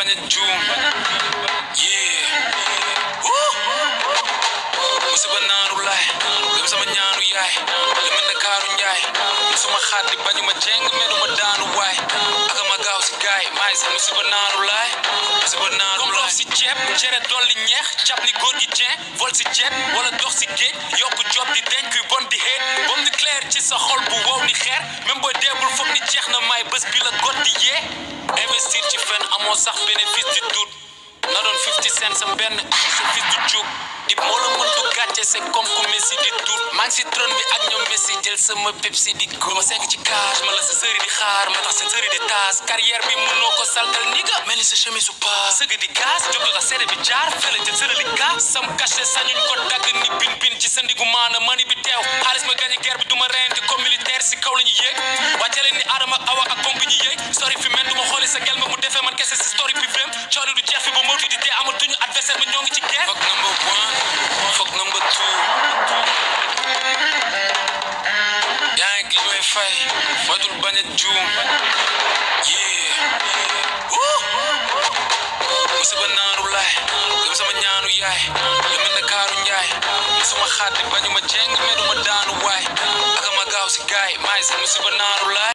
bañ a juum musiba naaru laay gëm sama ñaanu yaay li mel ne kaaru njaay suma xaat di bañu ma jeng medu ma daanu waay aka ma gaaw si gaay maay si musiba naaru laay si ceeb cere dolli ñeex cap ni góor gi jeen vol si jet wala dox si géej yokku job di denc kuy bon di xeet bom ni clair ci sa xol bu wow ni xeer même booy deebul foog ni jeex na may bés bi la got di yee investir ci fen amoo sax bénéfice di doute na doon 50 cents sa benn sa fils du jóg dip moo la mën du gàcce c'est comme ku Messi di doute maa ngi si trône bi ak ñoom Messi jël sama Pepsi di góor ma segg ci cage ma la sa sëri di xaar ma tax sa sëri di taas carrière bi mënoo ko saltal ni nga mel ni sa chemise su paas sëgg di gaz jóg la tax seede bi jaar fële jël sërali gas sam caché sañuñ ko dagg ni bin ci sa ndigu maana mani bi teew xaalis ma gagné guerre bi du ma reyante comme militaire si kaw la ñu yéeg wàccale ni Adama ak Awa ak pompe ñu yéeg story fi men du ma xooli sa gel ma mu defee man kese si story bi vém cooli du jeex fi ba mawti di tee amatuñu adversaire ma ñoo ngi ci guerre fuck number 2 yaa ngi li may fay matul bañ a juum musiba naaru laay gëm sama ñaanu yaay li mel ne kaaru njaay suma xaat di bañu ma jeng medu ma daanu waay aka ma gaaw si gaay maay si musiba naaru laay